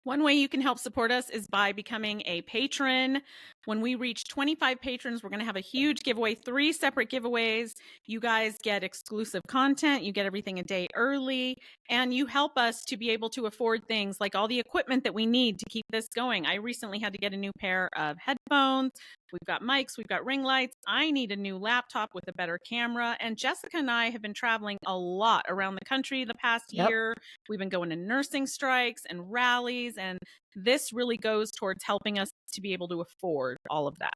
One way you can help support us is by becoming a patron. When we reach 25 patrons, we're going to have a huge giveaway, 3 separate giveaways. You guys get exclusive content. You get everything a day early, and you help us to be able to afford things like all the equipment that we need to keep this going. I recently had to get a new pair of headphones. We've got mics, we've got ring lights. I need a new laptop with a better camera. And Jessica and I have been traveling a lot around the country the past year. We've been going to nursing strikes and rallies, and this really goes towards helping us to be able to afford all of that.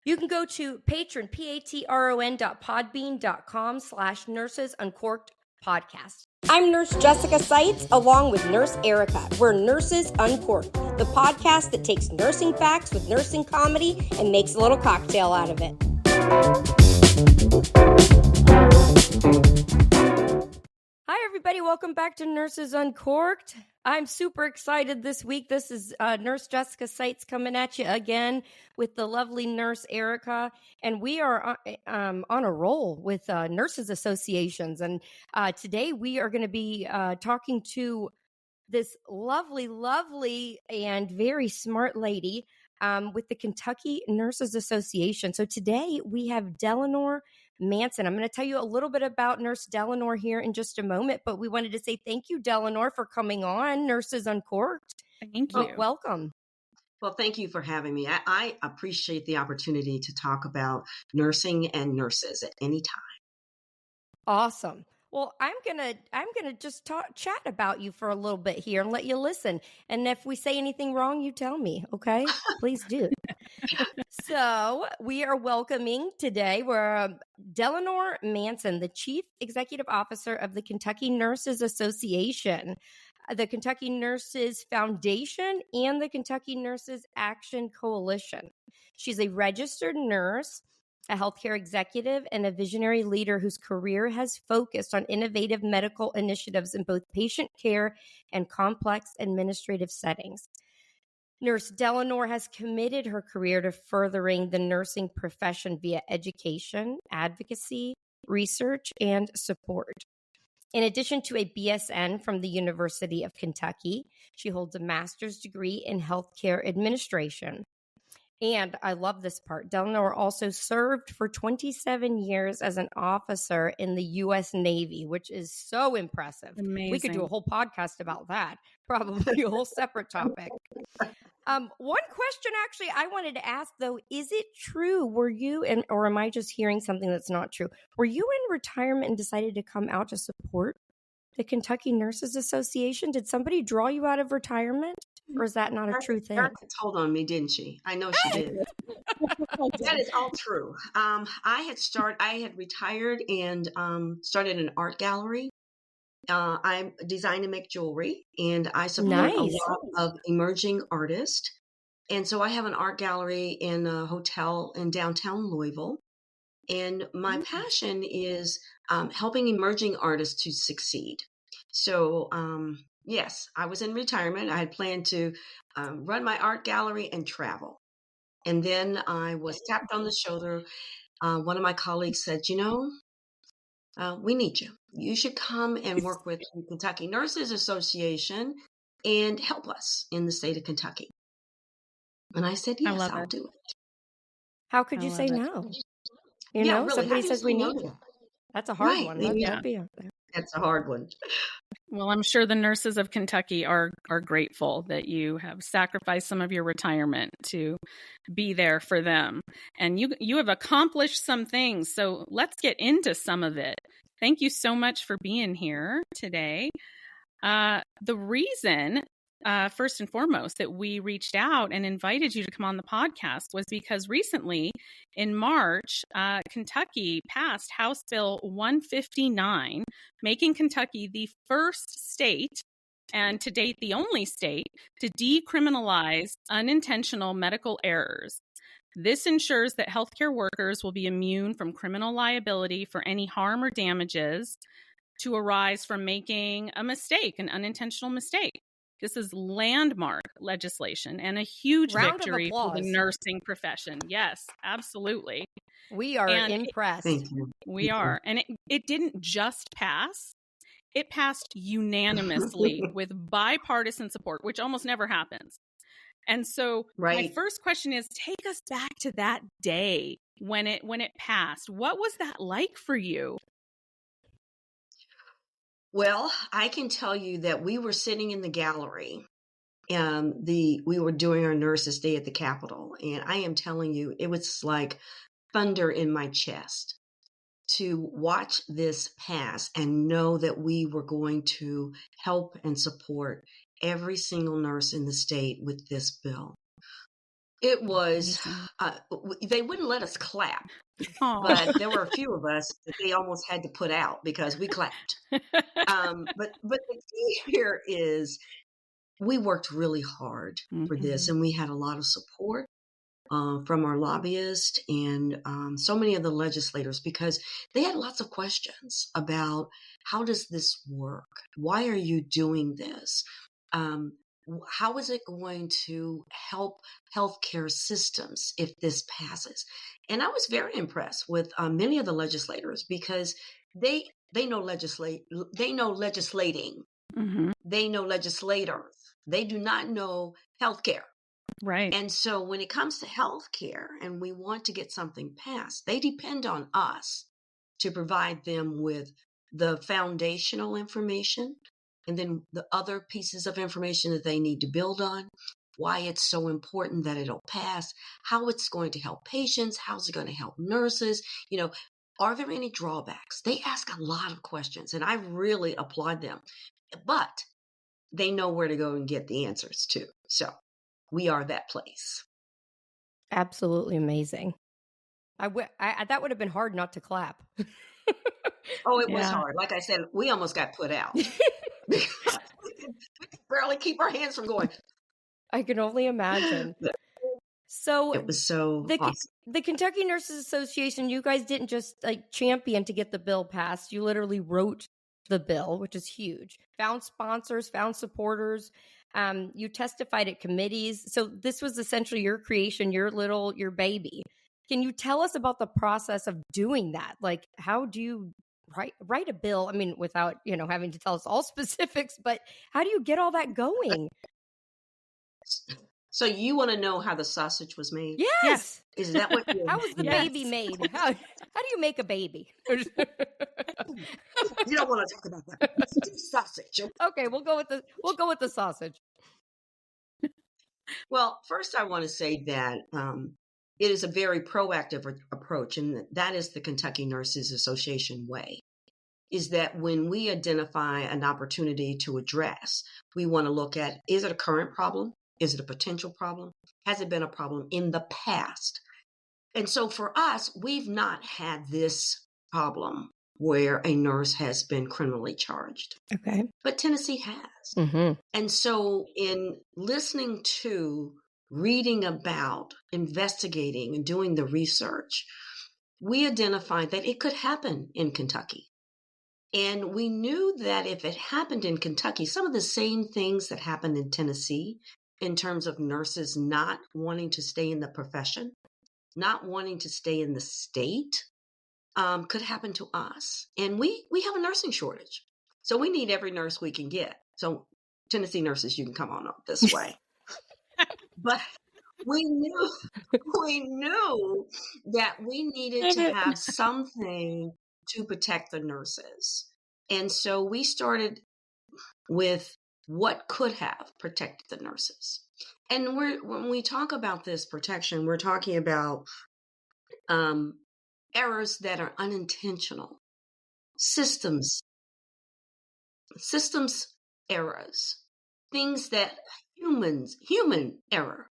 You can go to patron.podbean.com/Nurses Uncorked podcast. I'm Nurse Jessica Seitz, along with Nurse Erica. We're Nurses Uncorked, the podcast that takes nursing facts with nursing comedy and makes a little cocktail out of it. Hi, everybody. Welcome back to Nurses Uncorked. I'm super excited this week. This is Nurse Jessica Seitz coming at you again with the lovely Nurse Erica. And we are on a roll with nurses associations. And today we are going to be talking to this lovely and very smart lady with the Kentucky Nurses Association. So today we have Delanor Manson. I'm going to tell you a little bit about Nurse Delanor here in just a moment, but we wanted to say thank you, Delanor, for coming on Nurses Uncorked. Thank you. Welcome. Well, thank you for having me. I appreciate the opportunity to talk about nursing and nurses at any time. Awesome. Well, I'm gonna just chat about you for a little bit here and let you listen. And if we say anything wrong, you tell me, okay? Please do. So we are welcoming today, we're Delanor Manson, the Chief Executive Officer of the Kentucky Nurses Association, the Kentucky Nurses Foundation, and the Kentucky Nurses Action Coalition. She's a registered nurse, a healthcare executive, and a visionary leader whose career has focused on innovative medical initiatives in both patient care and complex administrative settings. Nurse Delanor has committed her career to furthering the nursing profession via education, advocacy, research, and support. In addition to a BSN from the University of Kentucky, she holds a master's degree in healthcare administration. And I love this part. Delanor also served for 27 years as an officer in the U.S. Navy, which is so impressive. Amazing. We could do a whole podcast about that, probably a whole separate topic. One question actually I wanted to ask, though, is it true, or am I just hearing something that's not true? Were you in retirement and decided to come out to support the Kentucky Nurses Association? Did somebody draw you out of retirement? Or is that not a true thing? Erica told on me, didn't she? I know she did. That is all true. I had retired and started an art gallery. I design and make jewelry, and I support a lot of emerging artists. And so I have an art gallery in a hotel in downtown Louisville. And my passion is helping emerging artists to succeed. So, yes, I was in retirement. I had planned to run my art gallery and travel. And then I was tapped on the shoulder. One of my colleagues said, we need you. You should come and work with the Kentucky Nurses Association and help us in the state of Kentucky. And I said, yes, I'll do it. How could you say no? Really, somebody says we need you. That's a hard one. That's a hard one. Well, I'm sure the nurses of Kentucky are grateful that you have sacrificed some of your retirement to be there for them. And you have accomplished some things. So let's get into some of it. Thank you so much for being here today. The reason, first and foremost, that we reached out and invited you to come on the podcast was because recently in March, Kentucky passed House Bill 159, making Kentucky the first state, and to date the only state, to decriminalize unintentional medical errors. This ensures that healthcare workers will be immune from criminal liability for any harm or damages to arise from making a mistake, an unintentional mistake. This is landmark legislation and a huge victory for the nursing profession. Yes, absolutely. We are impressed. Thank you. We are. And it didn't just pass. It passed unanimously with bipartisan support, which almost never happens. And so my Right. first question is, take us back to that day when it passed. What was that like for you? Well, I can tell you that we were sitting in the gallery. We were doing our Nurses Day at the Capitol, and I am telling you, it was like thunder in my chest to watch this pass and know that we were going to help and support every single nurse in the state with this bill. It was, they wouldn't let us clap, but there were a few of us that they almost had to put out because we clapped. But the key here is we worked really hard for this, and we had a lot of support from our lobbyists and so many of the legislators, because they had lots of questions about how does this work? Why are you doing this? How is it going to help healthcare systems if this passes? And I was very impressed with many of the legislators because they know they know legislating, they know legislators. They do not know healthcare. Right. And so when it comes to healthcare and we want to get something passed, they depend on us to provide them with the foundational information and then the other pieces of information that they need to build on, why it's so important that it'll pass, how it's going to help patients, how's it going to help nurses, are there any drawbacks? They ask a lot of questions, and I really applaud them. But they know where to go and get the answers too. So we are that place. Absolutely amazing. That would have been hard not to clap. Oh, it was hard. Like I said, we almost got put out. We could barely keep our hands from going. I can only imagine. So it was so awesome. The Kentucky Nurses Association, you guys didn't just champion to get the bill passed. You literally wrote the bill, which is huge. Found sponsors, found supporters. You testified at committees. So this was essentially your creation, your baby. Can you tell us about the process of doing that? Like, how do you write a bill? I mean, without, having to tell us all specifics, but how do you get all that going? So you want to know how the sausage was made? Yes. Is that what how was the baby made? How do you make a baby? You don't want to talk about that. Sausage. Okay, we'll go with the sausage. Well, first I want to say that it is a very proactive approach, and that is the Kentucky Nurses Association way, is that when we identify an opportunity to address, we want to look at, is it a current problem? Is it a potential problem? Has it been a problem in the past? And so for us, we've not had this problem where a nurse has been criminally charged. Okay. But Tennessee has. And so in listening to, reading about, investigating, and doing the research, we identified that it could happen in Kentucky. And we knew that if it happened in Kentucky, some of the same things that happened in Tennessee in terms of nurses not wanting to stay in the profession, not wanting to stay in the state, could happen to us. And we have a nursing shortage. So we need every nurse we can get. So Tennessee nurses, you can come on up this way. But we knew that we needed to have something to protect the nurses. And so we started with what could have protected the nurses. And when we talk about this protection, we're talking about errors that are unintentional, systems errors, things that human error.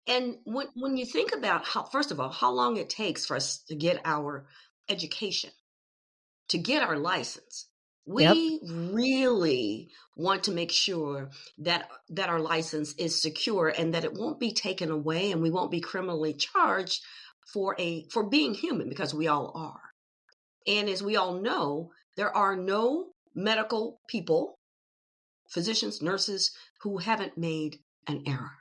And when you think about first of all, how long it takes for us to get our education, to get our license, we really want to make sure that our license is secure and that it won't be taken away and we won't be criminally charged for being human, because we all are. And as we all know, there are no medical people, physicians, nurses, who haven't made an error.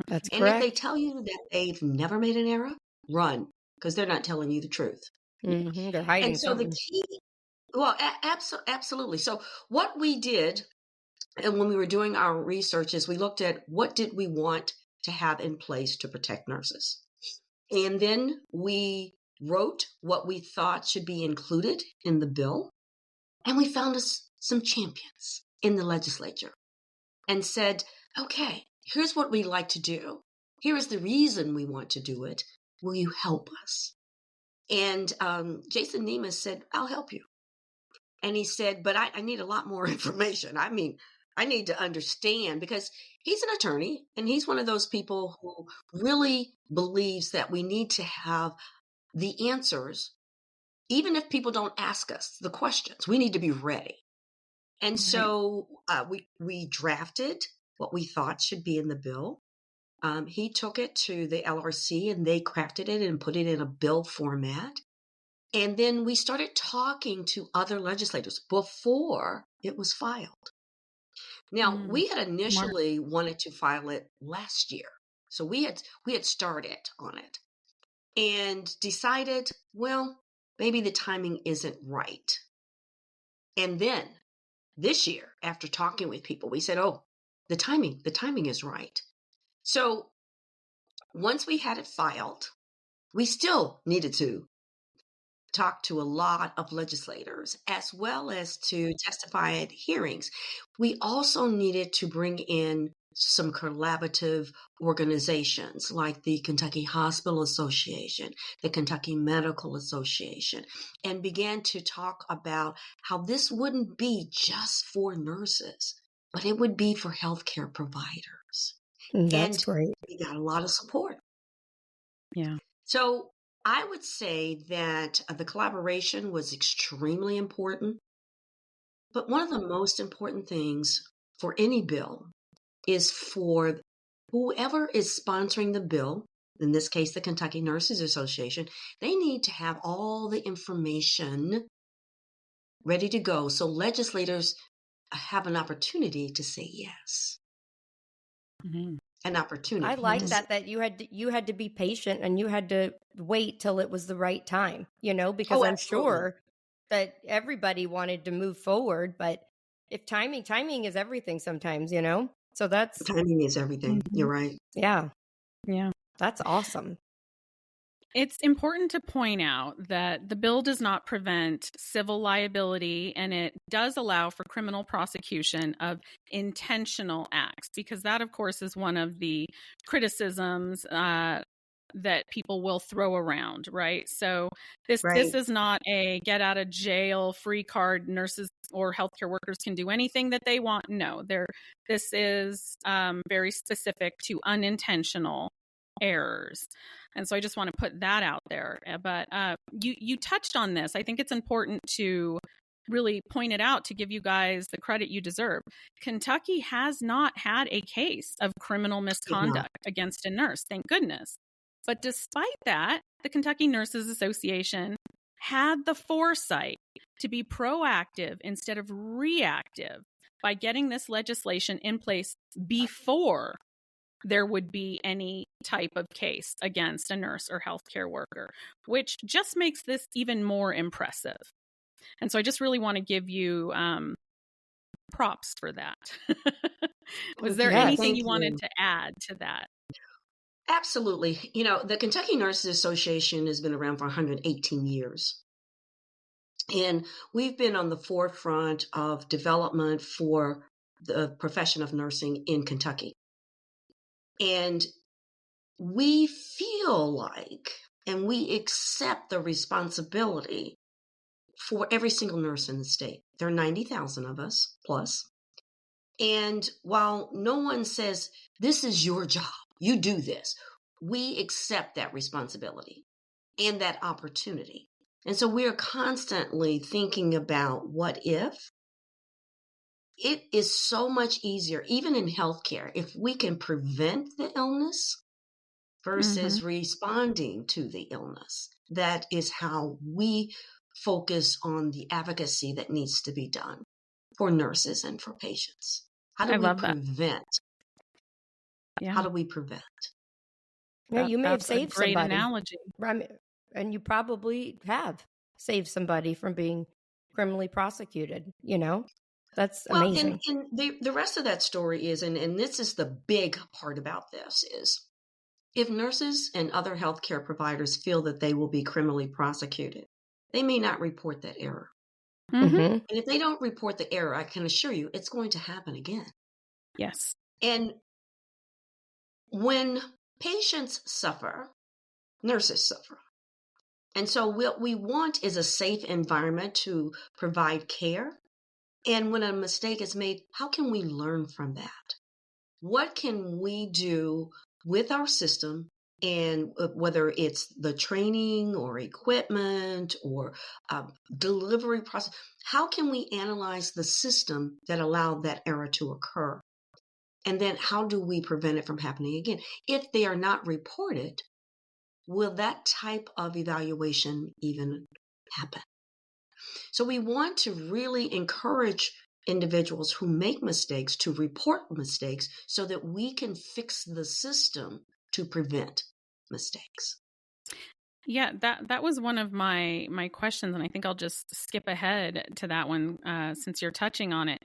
That's and correct. If they tell you that they've never made an error, run, because they're not telling you the truth. They're hiding and so something. the key Well, absolutely. So what we did, and when we were doing our research, is we looked at what did we want to have in place to protect nurses. And then we wrote what we thought should be included in the bill. And we found us some champions in the legislature and said, okay, here's what we like to do. Here is the reason we want to do it. Will you help us? And Jason Enema said, I'll help you. And he said, but I need a lot more information. I mean, I need to understand, because he's an attorney and he's one of those people who really believes that we need to have the answers, even if people don't ask us the questions. We need to be ready. And Right. so we drafted what we thought should be in the bill. He took it to the LRC and they crafted it and put it in a bill format. And then we started talking to other legislators before it was filed. Now, we had initially wanted to file it last year. So we had started on it and decided, well, maybe the timing isn't right. And then this year, after talking with people, we said, oh, the timing is right. So once we had it filed, we still needed to talk to a lot of legislators as well as to testify at hearings. We also needed to bring in some collaborative organizations like the Kentucky Hospital Association, the Kentucky Medical Association, and began to talk about how this wouldn't be just for nurses, but it would be for healthcare providers. That's And great. we got a lot of support. Yeah. So I would say that the collaboration was extremely important. But one of the most important things for any bill is for whoever is sponsoring the bill, in this case, the Kentucky Nurses Association, they need to have all the information ready to go so legislators have an opportunity to say yes. Mm-hmm. An opportunity. I like Yes. that you had to be patient and you had to wait till it was the right time, because I'm Absolutely. sure that everybody wanted to move forward, but if timing is everything sometimes, So that's Timing is everything. You're right. yeah, Yeah. that's awesome. It's important to point out that the bill does not prevent civil liability, and it does allow for criminal prosecution of intentional acts, because that, of course, is one of the criticisms that people will throw around, right? So this is not a get out of jail free card. Nurses or healthcare workers can do anything that they want. No, this is very specific to unintentional errors. And so I just want to put that out there. But you touched on this. I think it's important to really point it out to give you guys the credit you deserve. Kentucky has not had a case of criminal misconduct against a nurse, thank goodness. But despite that, the Kentucky Nurses Association had the foresight to be proactive instead of reactive by getting this legislation in place before there would be any type of case against a nurse or healthcare worker, which just makes this even more impressive. And so I just really want to give you props for that. Was there anything you wanted to add to that? Absolutely. The Kentucky Nurses Association has been around for 118 years. And we've been on the forefront of development for the profession of nursing in Kentucky. And we feel like, and we accept the responsibility for every single nurse in the state. There are 90,000 of us plus. And while no one says, this is your job, you do this, we accept that responsibility and that opportunity. And so we're constantly thinking about what if. It is so much easier, even in healthcare, if we can prevent the illness versus responding to the illness. That is how we focus on the advocacy that needs to be done for nurses and for patients. How do we prevent? Yeah. How do we prevent? Yeah, you may have saved great somebody. Analogy. And you probably have saved somebody from being criminally prosecuted, you know? That's Well, amazing. and the rest of that story is, and this is the big part about this, is if nurses and other healthcare providers feel that they will be criminally prosecuted, they may not report that error. Mm-hmm. And if they don't report the error, I can assure you it's going to happen again. Yes. And when patients suffer, nurses suffer. And so what we want is a safe environment to provide care. And when a mistake is made, how can we learn from that? What can we do with our system? And whether it's the training or equipment or delivery process, how can we analyze the system that allowed that error to occur? And then how do we prevent it from happening again? If they are not reported, will that type of evaluation even happen? So we want to really encourage individuals who make mistakes to report mistakes so that we can fix the system to prevent mistakes. Yeah, that was one of my questions, and I think I'll just skip ahead to that one since you're touching on it.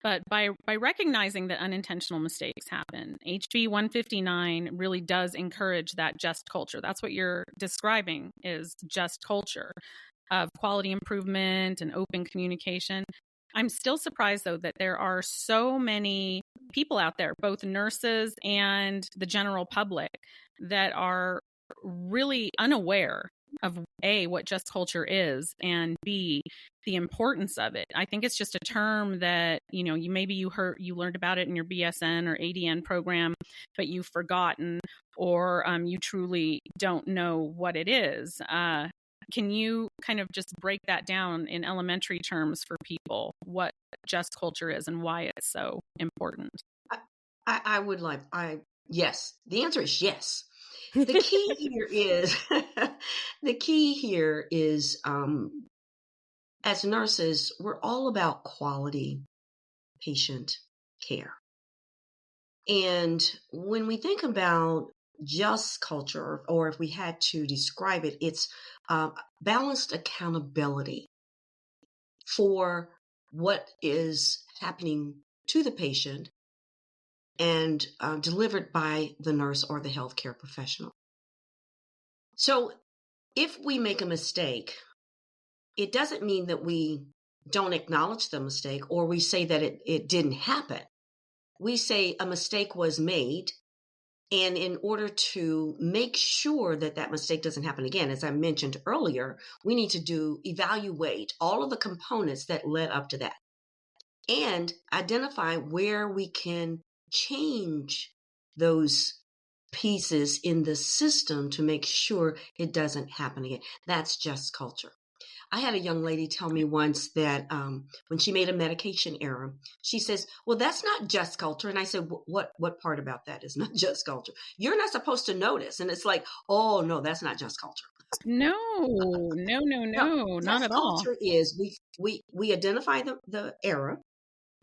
But by recognizing that unintentional mistakes happen, HB 159 really does encourage that just culture. That's what you're describing, is just culture of quality improvement and open communication. I'm still surprised, though, that there are so many people out there, both nurses and the general public, that are really unaware of A, what just culture is, and B, the importance of it. I think it's just a term that, you learned about it in your BSN or ADN program, but you've forgotten, or you truly don't know what it is. Can you kind of just break that down in elementary terms for people, what just culture is and why it's so important? I would like, yes, the answer is yes. The key here is, as nurses, we're all about quality patient care. And when we think about just culture, or if we had to describe it, it's balanced accountability for what is happening to the patient and delivered by the nurse or the healthcare professional. So if we make a mistake, it doesn't mean that we don't acknowledge the mistake or we say that it didn't happen. We say a mistake was made. And in order to make sure that that mistake doesn't happen again, as I mentioned earlier, we need to evaluate all of the components that led up to that and identify where we can change those pieces in the system to make sure it doesn't happen again. That's just culture. I had a young lady tell me once that when she made a medication error, she says, well, that's not just culture. And I said, what part about that is not just culture? You're not supposed to notice. And it's like, oh, no, that's not just culture. No, not just at all. culture is we identify the error.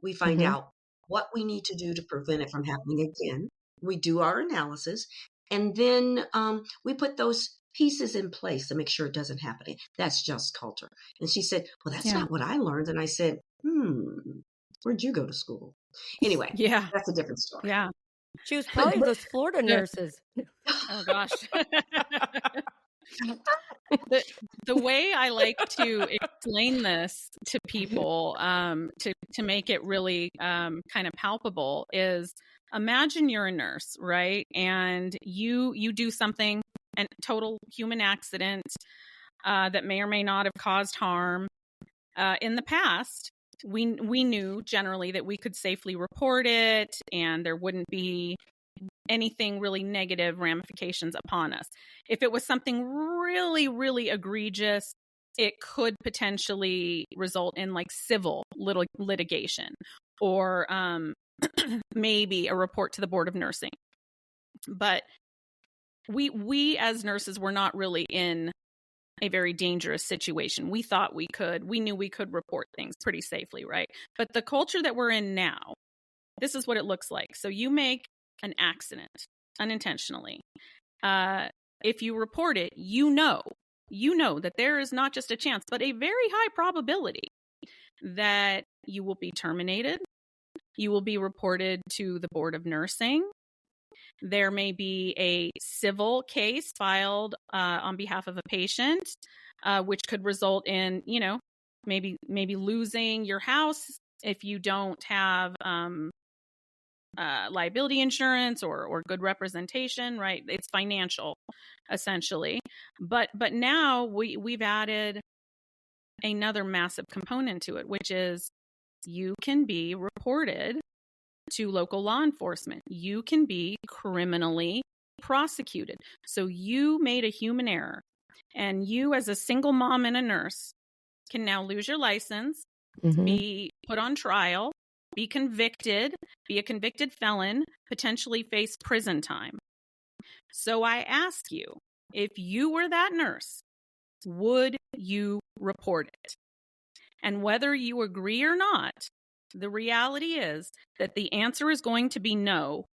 We find out what we need to do to prevent it from happening again. We do our analysis. And then we put those pieces in place to make sure it doesn't happen again. That's just culture. And she said, well, that's not what I learned. And I said, where'd you go to school? Anyway, that's a different story. Yeah. She was probably those Florida nurses. Oh, gosh. The way I like to explain this to people, to make it really kind of palpable, is imagine you're a nurse, right? And you do something, a total human accident that may or may not have caused harm. In the past, we knew generally that we could safely report it and there wouldn't be anything really negative ramifications upon us. If it was something really, really egregious, it could potentially result in like civil litigation or maybe a report to the Board of Nursing. But we as nurses were not really in a very dangerous situation. We thought we knew we could report things pretty safely, right? But the culture that we're in now, this is what it looks like. So you make an accident unintentionally. If you report it, you know that there is not just a chance, but a very high probability that you will be terminated. You will be reported to the Board of Nursing. There may be a civil case filed on behalf of a patient, which could result in, maybe losing your house if you don't have liability insurance or good representation, right? It's financial, essentially. But now we've added another massive component to it, which is you can be reported to local law enforcement. You can be criminally prosecuted. So you made a human error, and you, as a single mom and a nurse, can now lose your license, be put on trial, be convicted, be a convicted felon, potentially face prison time. So I ask you, if you were that nurse, would you report it? And whether you agree or not, the reality is that the answer is going to be no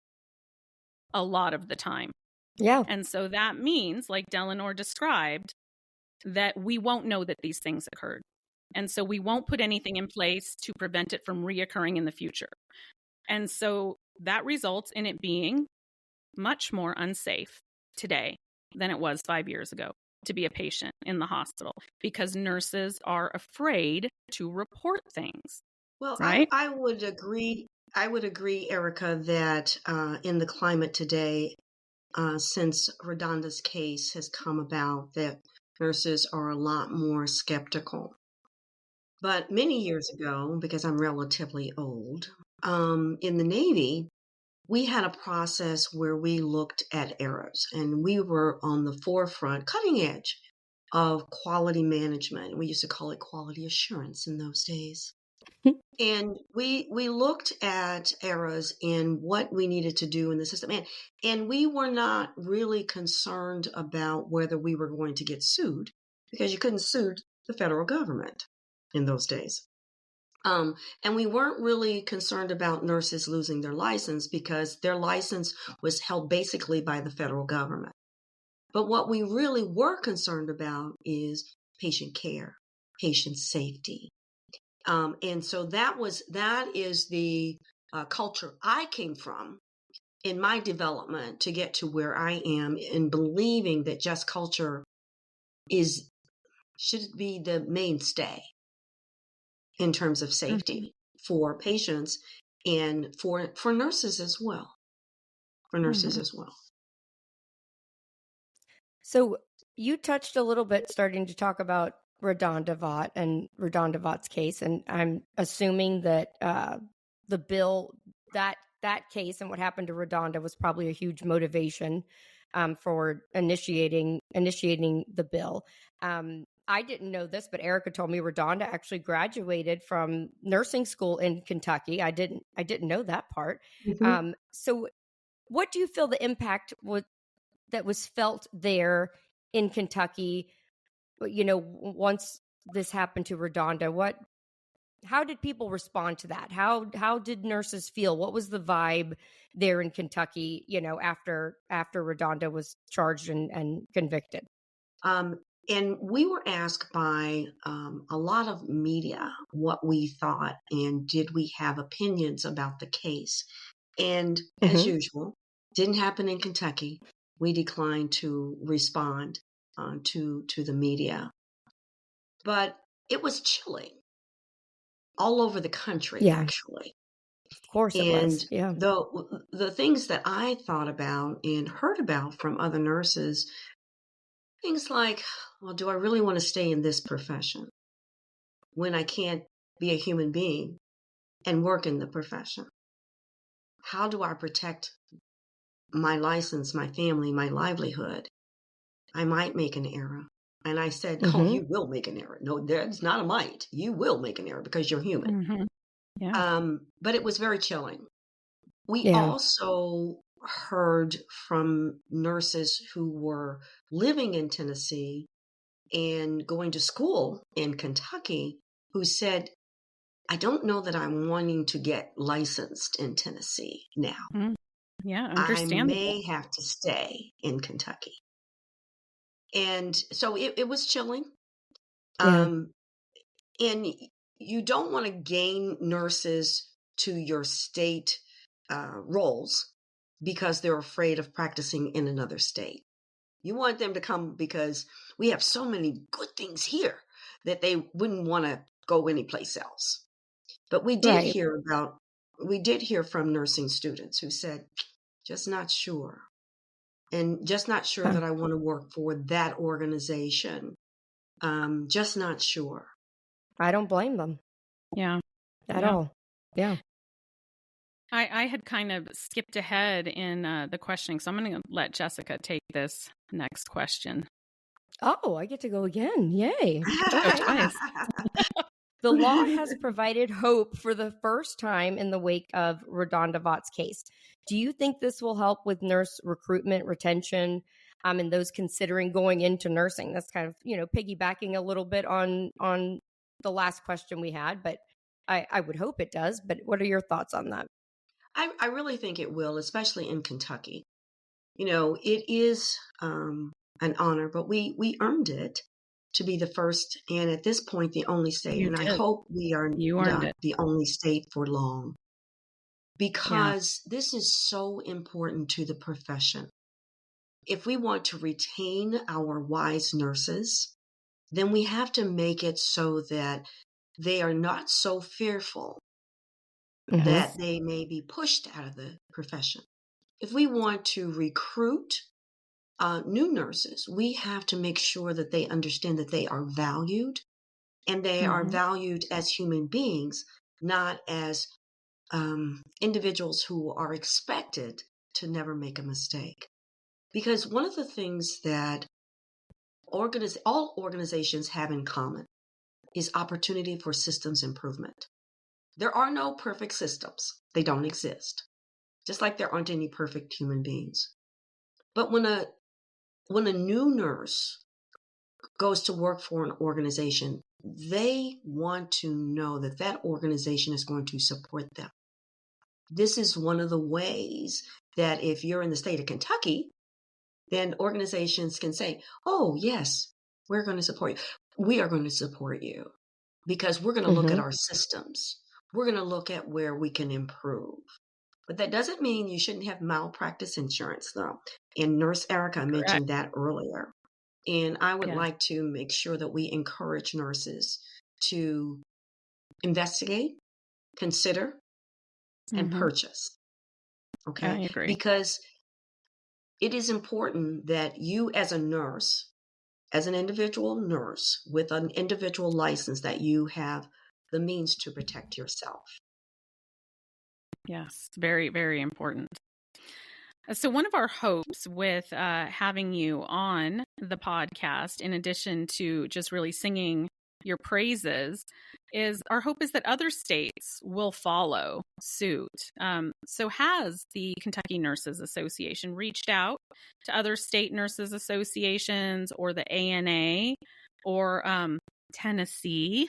a lot of the time. Yeah. And so that means, like Delanor described, that we won't know that these things occurred. And so we won't put anything in place to prevent it from reoccurring in the future. And so that results in it being much more unsafe today than it was 5 years ago to be a patient in the hospital, because nurses are afraid to report things. Well, right? I would agree. I would agree, Erica, that in the climate today, since RaDonda's case has come about, that nurses are a lot more skeptical. But many years ago, because I'm relatively old, in the Navy, we had a process where we looked at errors, and we were on the forefront, cutting edge of quality management. We used to call it quality assurance in those days. And we looked at errors in what we needed to do in the system. And we were not really concerned about whether we were going to get sued, because you couldn't sue the federal government in those days. And we weren't really concerned about nurses losing their license, because their license was held basically by the federal government. But what we really were concerned about is patient care, patient safety. And so that is the culture I came from in my development to get to where I am, in believing that just culture should be the mainstay in terms of safety for patients and for nurses as well. So you touched a little bit starting to talk about RaDonda Vaught and RaDonda Vaught's case, and I'm assuming that the bill, that case and what happened to RaDonda was probably a huge motivation for initiating the bill. I didn't know this, but Erica told me RaDonda actually graduated from nursing school in Kentucky. I didn't know that part. So what do you feel the impact that was felt there in Kentucky, once this happened to RaDonda? How did people respond to that? How did nurses feel? What was the vibe there in Kentucky, after RaDonda was charged and convicted? And we were asked by a lot of media what we thought, and did we have opinions about the case. And as usual, didn't happen in Kentucky. We declined to respond to the media. But it was chilling all over the country, actually. Of course it was. Yeah. The things that I thought about and heard about from other nurses, things like, well, do I really want to stay in this profession when I can't be a human being and work in the profession? How do I protect my license, my family, my livelihood? I might make an error. And I said, oh, you will make an error. No, there's not a might. You will make an error because you're human. Yeah. But it was very chilling. We also heard from nurses who were living in Tennessee and going to school in Kentucky, who said, I don't know that I'm wanting to get licensed in Tennessee now. Yeah, understandable. I may have to stay in Kentucky. And so it was chilling. And you don't want to gain nurses to your state roles because they're afraid of practicing in another state. You want them to come because we have so many good things here that they wouldn't want to go anyplace else. But we did hear from nursing students who said, just not sure. And just not sure that I want to work for that organization. Just not sure. I don't blame them. Yeah. At all. Yeah. I had kind of skipped ahead in the questioning, so I'm going to let Jessica take this next question. Oh, I get to go again. Yay. Go twice. The law has provided hope for the first time in the wake of RaDonda Vaught's case. Do you think this will help with nurse recruitment, retention, and those considering going into nursing? That's kind of, piggybacking a little bit on the last question we had, but I would hope it does. But what are your thoughts on that? I really think it will, especially in Kentucky. It is an honor, but we earned it to be the first, and at this point, the only state. I hope we are not the only state for long, because this is so important to the profession. If we want to retain our wise nurses, then we have to make it so that they are not so fearful that they may be pushed out of the profession. If we want to recruit new nurses, we have to make sure that they understand that they are valued, and they are valued as human beings, not as individuals who are expected to never make a mistake. Because one of the things that all organizations have in common is opportunity for systems improvement. There are no perfect systems. They don't exist. Just like there aren't any perfect human beings. But when a new nurse goes to work for an organization, they want to know that that organization is going to support them. This is one of the ways that if you're in the state of Kentucky, then organizations can say, oh, yes, we're going to support you. We are going to support you because we're going to look at our systems. We're going to look at where we can improve. But that doesn't mean you shouldn't have malpractice insurance, though. And Nurse Erica mentioned that earlier. And I would like to make sure that we encourage nurses to investigate, consider, and purchase. Okay? I agree. Because it is important that you as a nurse, as an individual nurse with an individual license, that you have the means to protect yourself. Yes, very, very important. So one of our hopes with having you on the podcast, in addition to just really singing your praises, is our hope is that other states will follow suit. So has the Kentucky Nurses Association reached out to other state nurses associations, or the ANA, or Tennessee?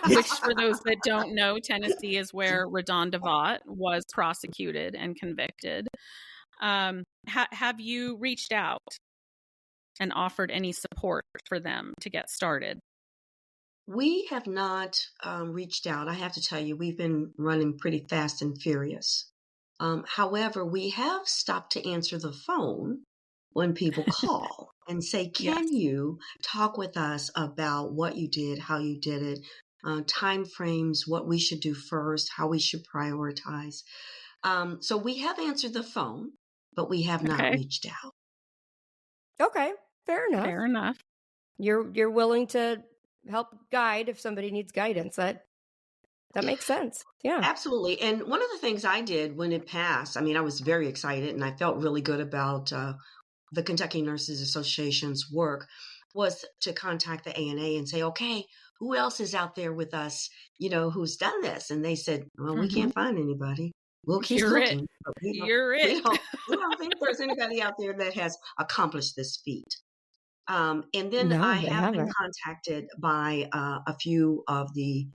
Which, for those that don't know, Tennessee is where RaDonda Vaught was prosecuted and convicted. Have you reached out and offered any support for them to get started? We have not reached out. I have to tell you, we've been running pretty fast and furious. However, we have stopped to answer the phone when people call and say, can you talk with us about what you did, how you did it, time frames, what we should do first, how we should prioritize. So we have answered the phone, but we have not reached out. Okay, fair enough. Fair enough. You're willing to help guide if somebody needs guidance. That makes sense. Yeah. Absolutely. And one of the things I did when it passed, I was very excited and I felt really good about the Kentucky Nurses Association's work, was to contact the ANA and say, okay, who else is out there with us, who's done this? And they said, well, we can't find anybody. We'll keep looking. But we don't think there's anybody out there that has accomplished this feat. And then I have been contacted by a few of the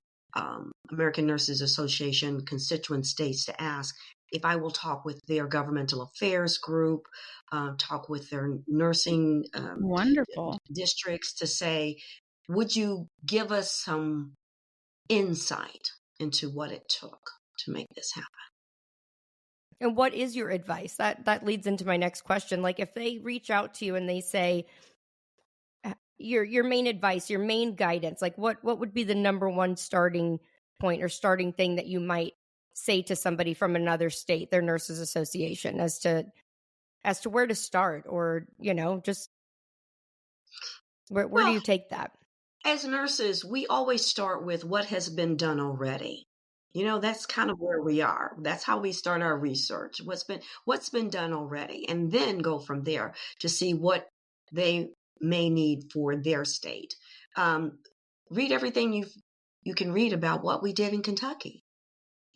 American Nurses Association constituent states to ask if I will talk with their governmental affairs group, talk with their nursing wonderful districts to say, would you give us some insight into what it took to make this happen. And what is your advice? That leads into my next question. Like, if they reach out to you and they say, your main advice, your main guidance, like what would be the number one starting point or starting thing that you might say to somebody from another state, their nurses association, as to where to start, or, just where do you take that? As nurses, we always start with what has been done already. That's kind of where we are. That's how we start our research. What's been done already, and then go from there to see what they may need for their state. Read everything you can read about what we did in Kentucky,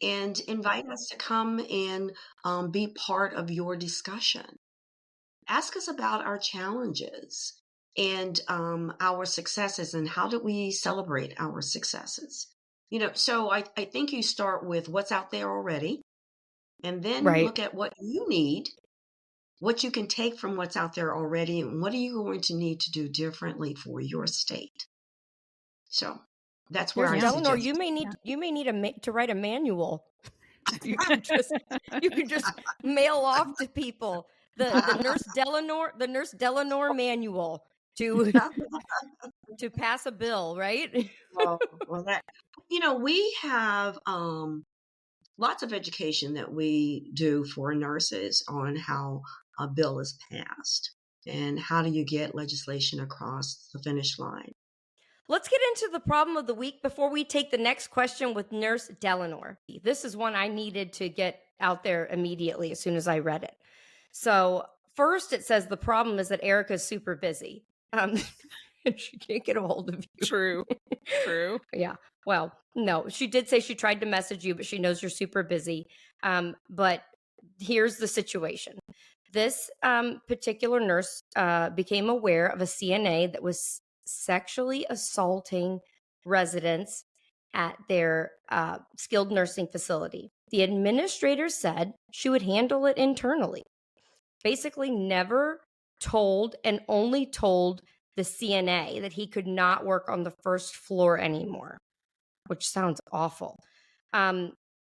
and invite us to come and be part of your discussion. Ask us about our challenges and our successes, and how do we celebrate our successes. So I think you start with what's out there already, and then Right. look at what you need, what you can take from what's out there already, and what are you going to need to do differently for your state. So that's where Delanor, suggest. you may need to write a manual. You can just mail off to people the Nurse Delanor manual to pass a bill, right? well, we have lots of education that we do for nurses on how a bill is passed and how do you get legislation across the finish line. Let's get into the problem of the week before we take the next question with Nurse Delanor. This is one I needed to get out there immediately as soon as I read it. So first, it says the problem is that Erica's super busy. She can't get a hold of you. True. Yeah. Well, no, she did say she tried to message you, but she knows you're super busy. But here's the situation. This particular nurse became aware of a CNA that was sexually assaulting residents at their skilled nursing facility. The administrator said she would handle it internally. Basically never told, and only told the CNA that he could not work on the first floor anymore, which sounds awful.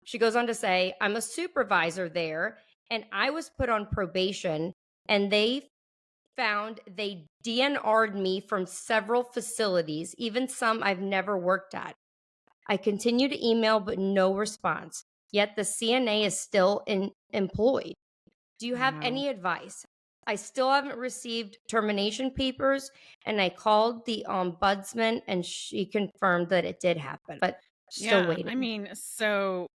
She goes on to say, I'm a supervisor there, and I was put on probation, and they found they DNR'd me from several facilities, even some I've never worked at. I continue to email, but no response. Yet the CNA is still employed. Do you have any advice? I still haven't received termination papers, and I called the ombudsman, and she confirmed that it did happen, but still waiting. I mean, so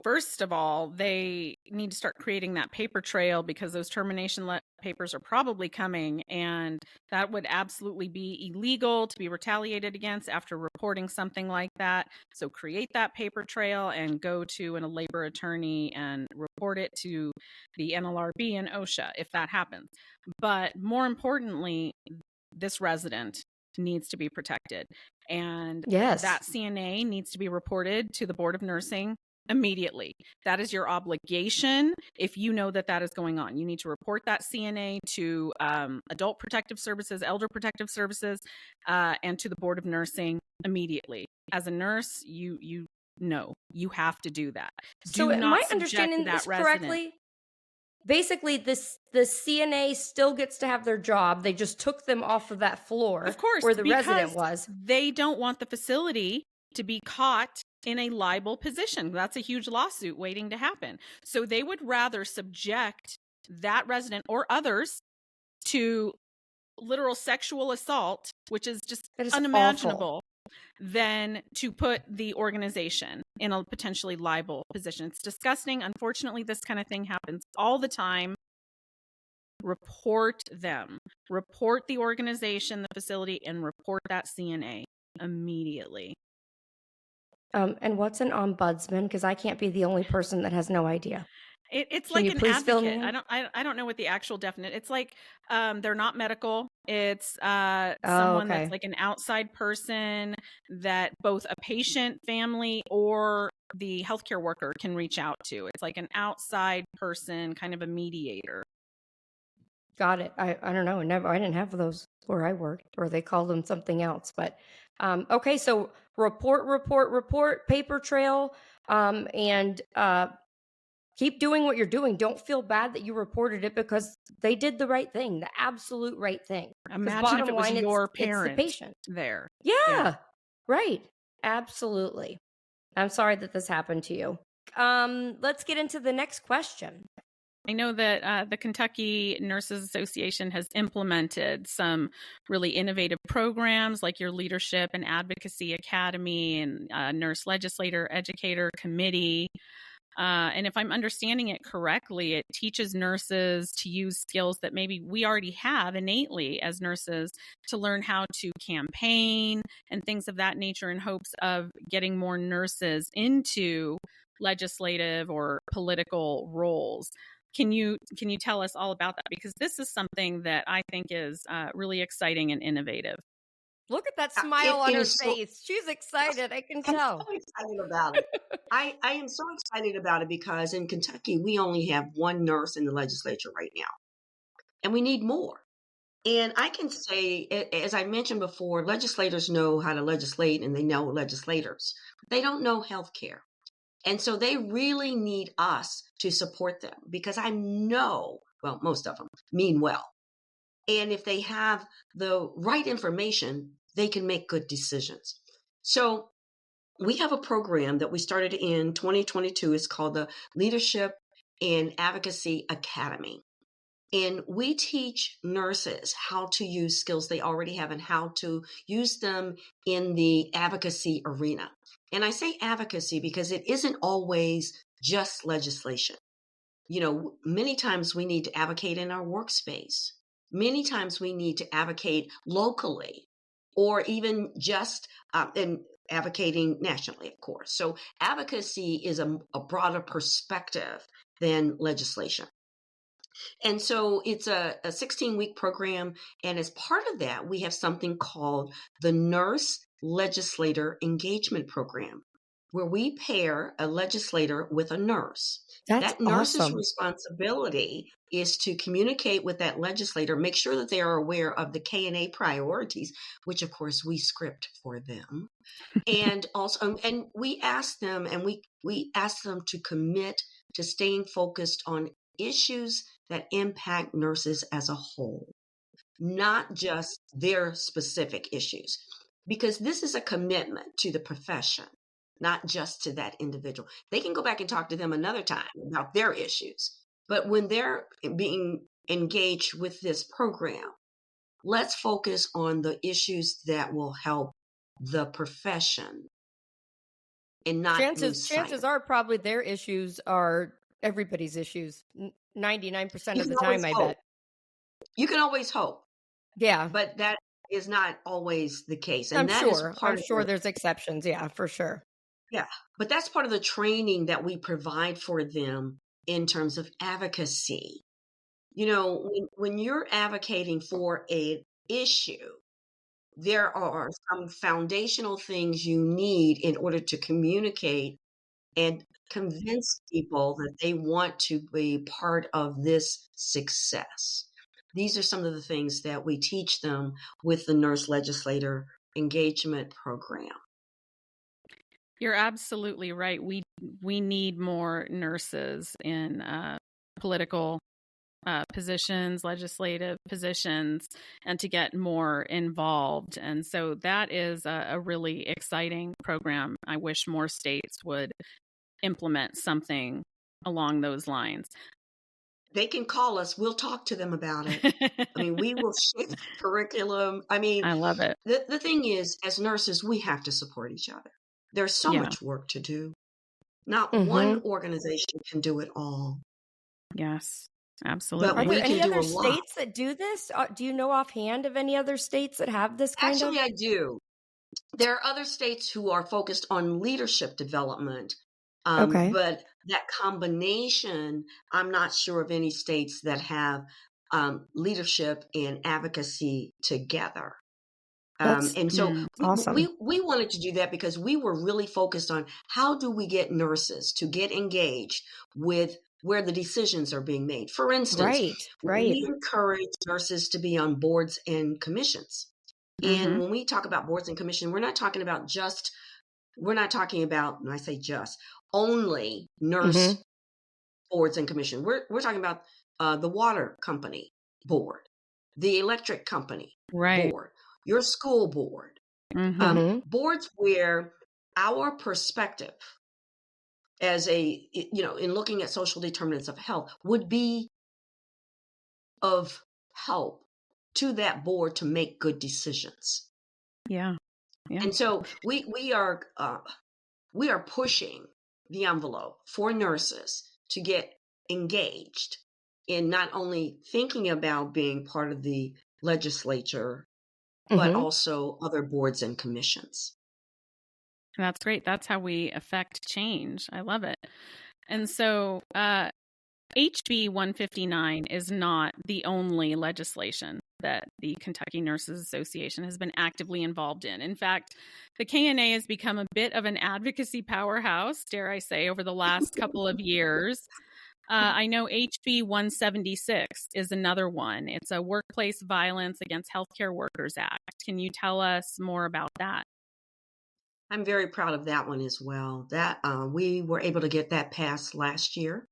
first of all, they need to start creating that paper trail, because those termination papers are probably coming, and that would absolutely be illegal to be retaliated against after reporting something like that. So create that paper trail and go to a labor attorney and report it to the NLRB and OSHA if that happens. But more importantly, this resident needs to be protected, and that CNA needs to be reported to the Board of Nursing immediately. That is your obligation. If you know that is going on, you need to report that CNA to Adult Protective Services, Elder Protective Services, and to the Board of Nursing immediately. As a nurse, you know you have to do that. So am I understanding this correctly? Basically, the CNA still gets to have their job. They just took them off of that floor, of course, where the resident was. They don't want the facility to be caught in a liable position. That's a huge lawsuit waiting to happen. So they would rather subject that resident or others to literal sexual assault, which is just unimaginable, than to put the organization in a potentially liable position. It's disgusting. Unfortunately, this kind of thing happens all the time. Report them. Report the organization, the facility, and report that CNA immediately. And what's an ombudsman? Because I can't be the only person that has no idea. It's like an advocate. I don't know what the actual definition. It's like they're not medical. It's someone that's like an outside person that both a patient, family, or the healthcare worker can reach out to. It's like an outside person, kind of a mediator. Got it. I don't know. I didn't have those where I worked, or they called them something else. But okay, so report, paper trail, and keep doing what you're doing. Don't feel bad that you reported it, because they did the right thing, the absolute right thing. Imagine if it was your it's the parent patient. there. Yeah, right. Absolutely. I'm sorry that this happened to you. Let's get into the next question. I know that the Kentucky Nurses Association has implemented some really innovative programs like your Leadership and Advocacy Academy and Nurse Legislator Educator Committee. And if I'm understanding it correctly, it teaches nurses to use skills that maybe we already have innately as nurses to learn how to campaign and things of that nature in hopes of getting more nurses into legislative or political roles. Can you tell us all about that? Because this is something that I think is really exciting and innovative. Look at that smile on her face. So, She's excited. I can I'm tell. so excited about it. I am so excited about it because in Kentucky, we only have one nurse in the legislature right now, and we need more. And I can say, as I mentioned before, legislators know how to legislate and they know legislators. They don't know healthcare. And so they really need us to support them because I know, well, most of them mean well. And if they have the right information, they can make good decisions. So we have a program that we started in 2022. It's called the Leadership and Advocacy Academy. And we teach nurses how to use skills they already have and how to use them in the advocacy arena. And I say advocacy because it isn't always just legislation. You know, many times we need to advocate in our workspace. Many times we need to advocate locally or even just in advocating nationally, of course. So advocacy is a broader perspective than legislation. And so it's a 16-week program. And as part of that, we have something called the Nurse Legislator Engagement Program, where we pair a legislator with a nurse. That's That nurse's awesome. responsibility is to communicate with that legislator, make sure that they are aware of the K&A priorities, which of course we script for them. And also, and we ask them to commit to staying focused on issues that impact nurses as a whole, not just their specific issues, because this is a commitment to the profession, not just to that individual. They can go back and talk to them another time about their issues. But when they're being engaged with this program, let's focus on the issues that will help the profession and not lose sight. Chances are probably their issues are everybody's issues 99% of the time, I bet. You can always hope. Yeah. But that is not always the case. And I'm sure there's exceptions. Yeah, for sure. Yeah. But that's part of the training that we provide for them in terms of advocacy. You know, when you're advocating for an issue, there are some foundational things you need in order to communicate and convince people that they want to be part of this success. These are some of the things that we teach them with the Nurse Legislator Engagement Program. You're absolutely right. We need more nurses in political positions, legislative positions, and to get more involved. And so that is a really exciting program. I wish more states would implement something along those lines. They can call us. We'll talk to them about it. I mean, we will shift curriculum. I mean, I love it. The thing is, as nurses, we have to support each other. There's so much work to do. Not one organization can do it all. Yes, absolutely. Are there any other states that do this? Do you know offhand of any other states that have this kind of? Actually, I do. There are other states who are focused on leadership development. But that combination, I'm not sure of any states that have leadership and advocacy together. And so awesome. we wanted to do that because we were really focused on how do we get nurses to get engaged with where the decisions are being made. For instance, Right. we encourage nurses to be on boards and commissions. And when we talk about boards and commissions, we're not talking about, when I say just, only nurse boards and commission. We're talking about the water company board, the electric company board, your school board, boards where our perspective as in looking at social determinants of health would be of help to that board to make good decisions. Yeah. And so we are pushing the envelope for nurses to get engaged in not only thinking about being part of the legislature, but also other boards and commissions. That's great. That's how we affect change. I love it. And so HB 159 is not the only legislation that the Kentucky Nurses Association has been actively involved in. In fact, the KNA has become a bit of an advocacy powerhouse, dare I say, over the last couple of years. I know HB 176 is another one. It's a Workplace Violence Against Healthcare Workers Act. Can you tell us more about that? I'm very proud of that one as well. That we were able to get that passed last year.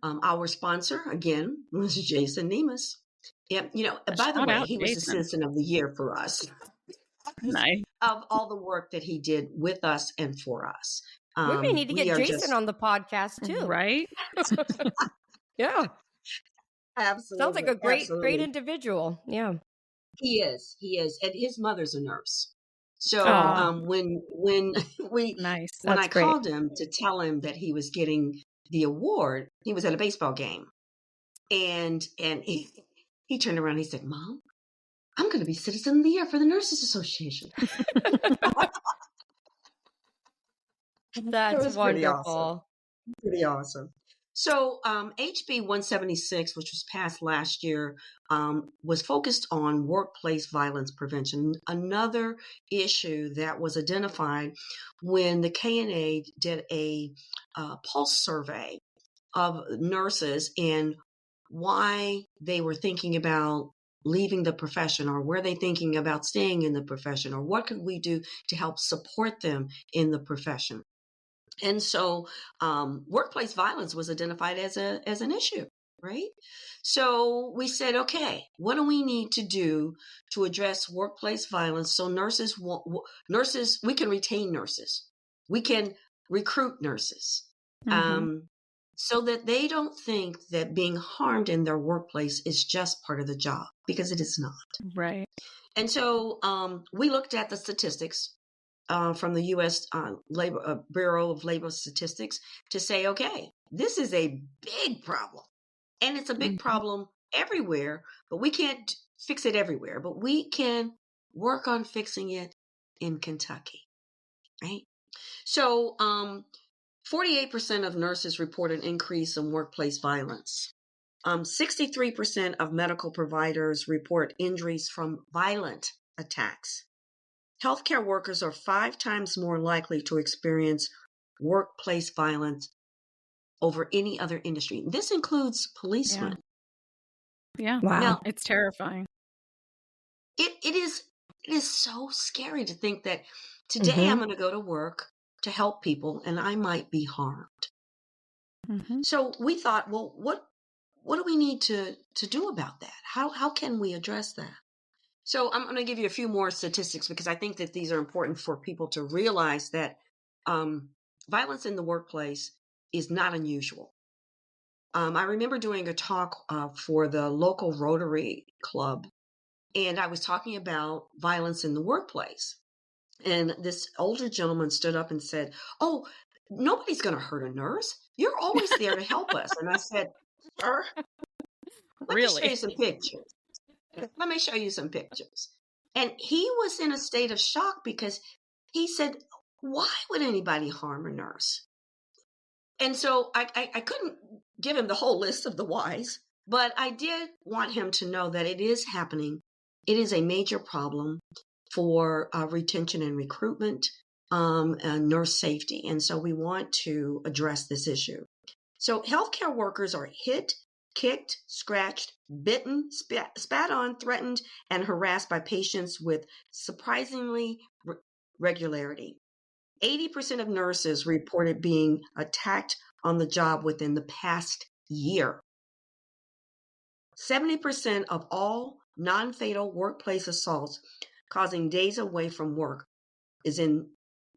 Our sponsor, again, was Jason Nemes. Yep. By the way, he was the Citizen of the Year for us. Nice. Of all the work that he did with us and for us. We may need to get Jason on the podcast too. Right? Yeah. Absolutely. Sounds like a great individual. Yeah. He is. And his mother's a nurse. So when I called him to tell him that he was getting the award, he was at a baseball game. And he turned around and he said, "Mom, I'm going to be Citizen of the Year for the Nurses Association." That's wonderful. Pretty awesome. So HB 176, which was passed last year, was focused on workplace violence prevention, another issue that was identified when the KNA did a pulse survey of nurses and why they were thinking about leaving the profession, or were they thinking about staying in the profession, or what could we do to help support them in the profession. And so workplace violence was identified as an issue, right? So we said, okay, what do we need to do to address workplace violence so nurses, we can retain nurses, we can recruit nurses, so that they don't think that being harmed in their workplace is just part of the job, because it is not. Right. And so we looked at the statistics from the U.S. Bureau of Labor Statistics to say, okay, this is a big problem. And it's a big problem everywhere, but we can't fix it everywhere. But we can work on fixing it in Kentucky, right? So 48% of nurses report an increase in workplace violence. 63% of medical providers report injuries from violent attacks. Healthcare workers are 5 times more likely to experience workplace violence over any other industry. This includes policemen. Yeah. Wow. Now, it's terrifying. It is so scary to think that today I'm going to go to work to help people and I might be harmed. So we thought, well, what do we need to do about that? How can we address that? So I'm going to give you a few more statistics because I think that these are important for people to realize that violence in the workplace is not unusual. I remember doing a talk for the local Rotary Club, and I was talking about violence in the workplace. And this older gentleman stood up and said, "Oh, nobody's going to hurt a nurse. You're always there to help us." And I said, "Sir, let me show you some pictures. Let me show you some pictures." And he was in a state of shock because he said, "Why would anybody harm a nurse?" And so I couldn't give him the whole list of the whys, but I did want him to know that it is happening. It is a major problem for retention and recruitment and nurse safety. And so we want to address this issue. So healthcare workers are hit, kicked, scratched, bitten, spat on, threatened, and harassed by patients with surprisingly regularity. 80% of nurses reported being attacked on the job within the past year. 70% of all non-fatal workplace assaults causing days away from work is in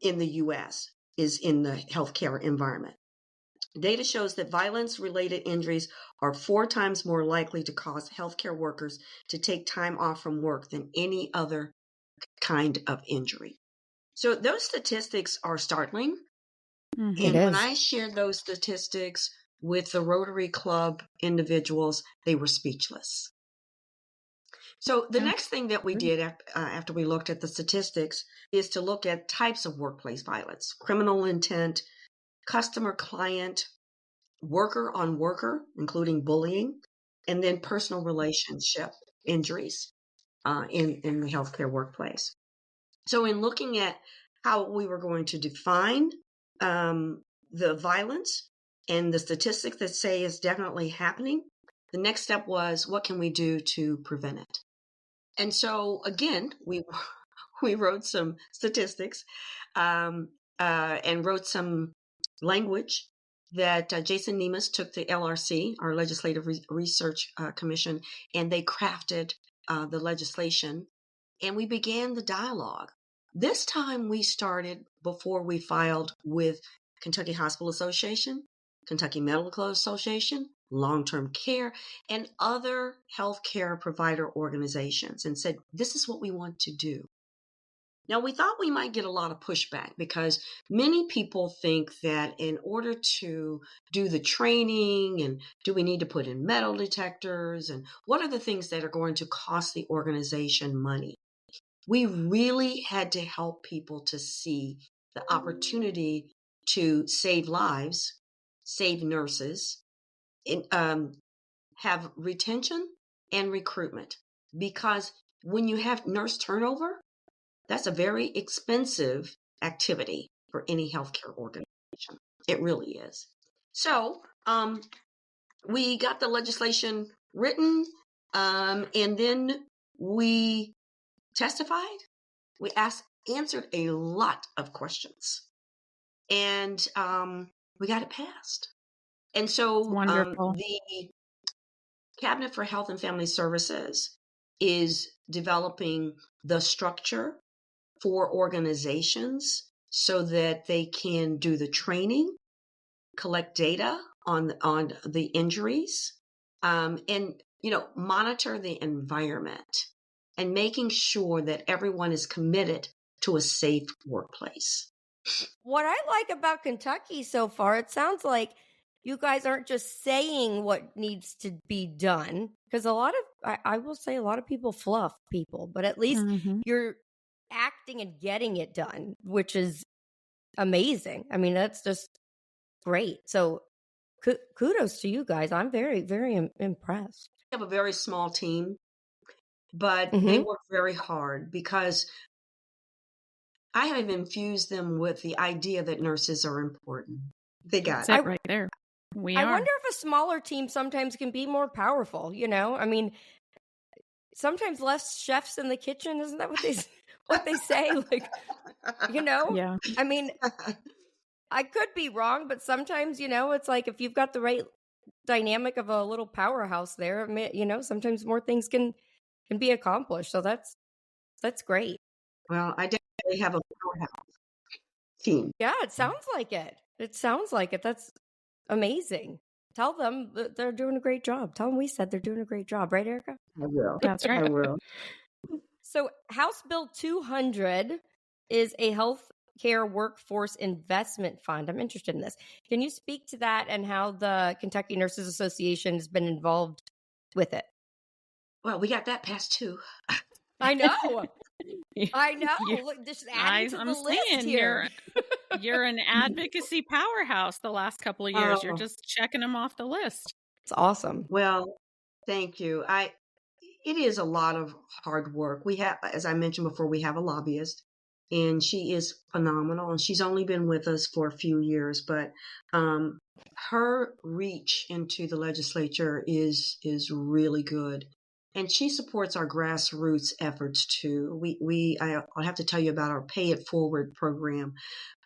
the U.S., is in the healthcare environment. Data shows that violence-related injuries are 4 times more likely to cause healthcare workers to take time off from work than any other kind of injury. So those statistics are startling. Mm-hmm. And when I shared those statistics with the Rotary Club individuals, they were speechless. So the next thing that we did after we looked at the statistics is to look at types of workplace violence: criminal intent, customer-client, worker-on-worker, including bullying, and then personal relationship injuries in the healthcare workplace. So in looking at how we were going to define the violence and the statistics that say is definitely happening, the next step was, what can we do to prevent it? And so, again, we wrote some statistics and wrote some language that Jason Nemes took to LRC, our Legislative Research Commission, and they crafted the legislation, and we began the dialogue. This time we started before we filed with Kentucky Hospital Association, Kentucky Medical Association, long-term care, and other healthcare provider organizations, and said, this is what we want to do. Now, we thought we might get a lot of pushback because many people think that in order to do the training, and do we need to put in metal detectors, and what are the things that are going to cost the organization money? We really had to help people to see the opportunity to save lives, save nurses, have retention and recruitment. Because when you have nurse turnover, that's a very expensive activity for any healthcare organization. It really is. So we got the legislation written, and then we testified. We answered a lot of questions, and we got it passed. And so the Cabinet for Health and Family Services is developing the structure for organizations so that they can do the training, collect data on the injuries, and monitor the environment, and making sure that everyone is committed to a safe workplace. What I like about Kentucky so far, it sounds like you guys aren't just saying what needs to be done, because I will say a lot of people fluff people, but at least you're acting and getting it done, which is amazing. I mean, that's just great. So kudos to you guys. I'm very, very impressed. We have a very small team, but they work very hard because I have infused them with the idea that nurses are important. They got it right there. I wonder if a smaller team sometimes can be more powerful, I mean, sometimes less chefs in the kitchen, isn't that what they say? Like, Yeah. I mean, I could be wrong, but sometimes, it's like if you've got the right dynamic of a little powerhouse there, sometimes more things can be accomplished. So that's great. Well, I definitely have a powerhouse team. Yeah, it sounds like it. That's amazing. Tell them that they're doing a great job. Tell them we said they're doing a great job. Right, Erica? I will. That's right. I will. So House Bill 200 is a healthcare workforce investment fund. I'm interested in this. Can you speak to that and how the Kentucky Nurses Association has been involved with it? Well, we got that passed too. I know. Look, just adding to the list here. You're an advocacy powerhouse the last couple of years. You're just checking them off the list. It's awesome. Well, thank you. It is a lot of hard work. We have, as I mentioned before, we have a lobbyist, and she is phenomenal. And she's only been with us for a few years, but her reach into the legislature is really good. And she supports our grassroots efforts too. I'll have to tell you about our Pay It Forward program,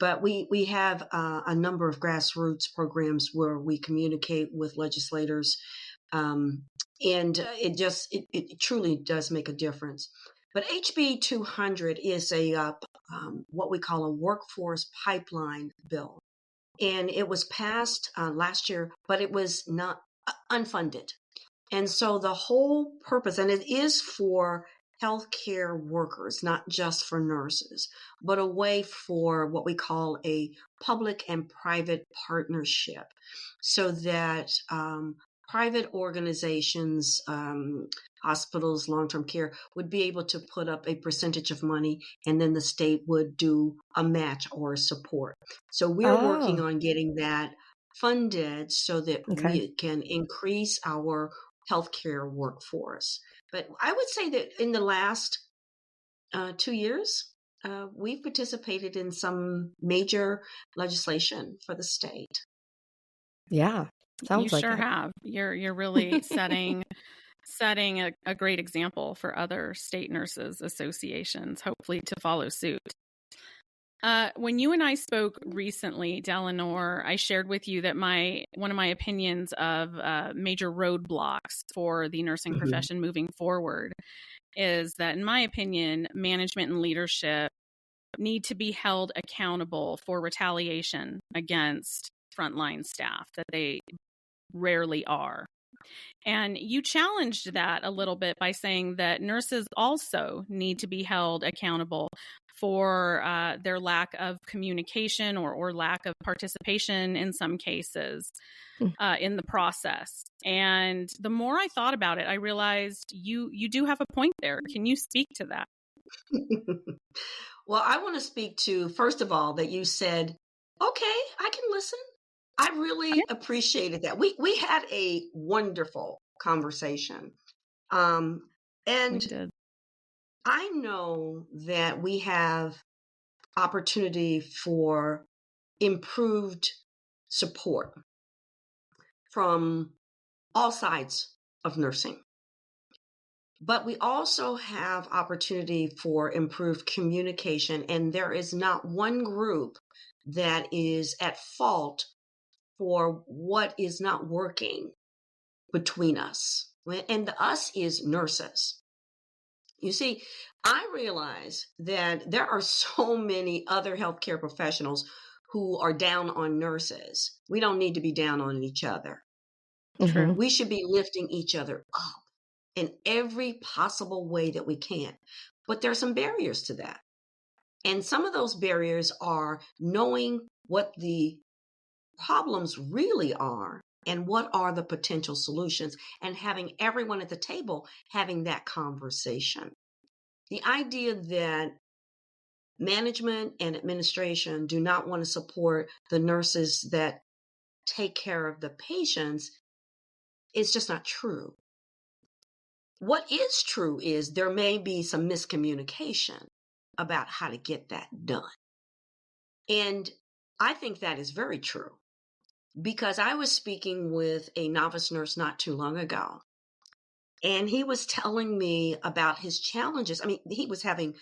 but we have a number of grassroots programs where we communicate with legislators, and it truly does make a difference. But HB 200 is a what we call a workforce pipeline bill, and it was passed last year, but it was not unfunded. And so the whole purpose, and it is for healthcare workers, not just for nurses, but a way for what we call a public and private partnership, so that private organizations, hospitals, long-term care would be able to put up a percentage of money, and then the state would do a match or support. So we're working on getting that funded so that we can increase our healthcare workforce. But I would say that in the last 2 years, we've participated in some major legislation for the state. Yeah, sounds you like sure it. have. You're really setting a great example for other state nurses associations, hopefully to follow suit. When you and I spoke recently, Delanor, I shared with you that one of my opinions of major roadblocks for the nursing profession moving forward is that, in my opinion, management and leadership need to be held accountable for retaliation against frontline staff that they rarely are. And you challenged that a little bit by saying that nurses also need to be held accountable for their lack of communication or lack of participation in some cases in the process. And the more I thought about it, I realized you do have a point there. Can you speak to that? Well, I want to speak to, first of all, that you said, okay, I can listen. I really appreciated that. We had a wonderful conversation. And We did. I know that we have opportunity for improved support from all sides of nursing. But we also have opportunity for improved communication, and there is not one group that is at fault for what is not working between us. And the us is nurses. You see, I realize that there are so many other healthcare professionals who are down on nurses. We don't need to be down on each other. True. We should be lifting each other up in every possible way that we can. But there are some barriers to that. And some of those barriers are knowing what the problems really are and what are the potential solutions, and having everyone at the table having that conversation. The idea that management and administration do not want to support the nurses that take care of the patients is just not true. What is true is there may be some miscommunication about how to get that done. And I think that is very true, because I was speaking with a novice nurse not too long ago, and he was telling me about his challenges. I mean, he was having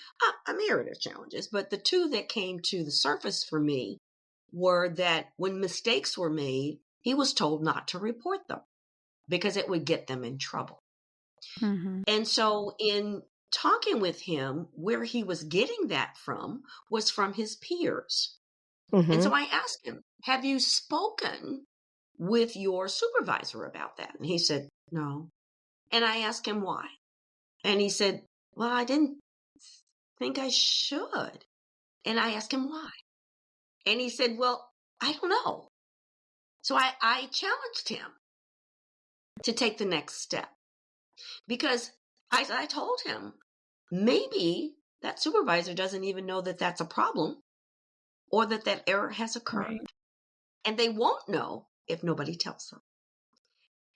a myriad of challenges, but the two that came to the surface for me were that when mistakes were made, he was told not to report them because it would get them in trouble. And so in talking with him, where he was getting that from was from his peers. And so I asked him, have you spoken with your supervisor about that? And he said, no. And I asked him why. And he said, well, I didn't think I should. And I asked him why. And he said, well, I don't know. So I challenged him to take the next step, because I told him maybe that supervisor doesn't even know that that's a problem or that that error has occurred. Right. And they won't know if nobody tells them.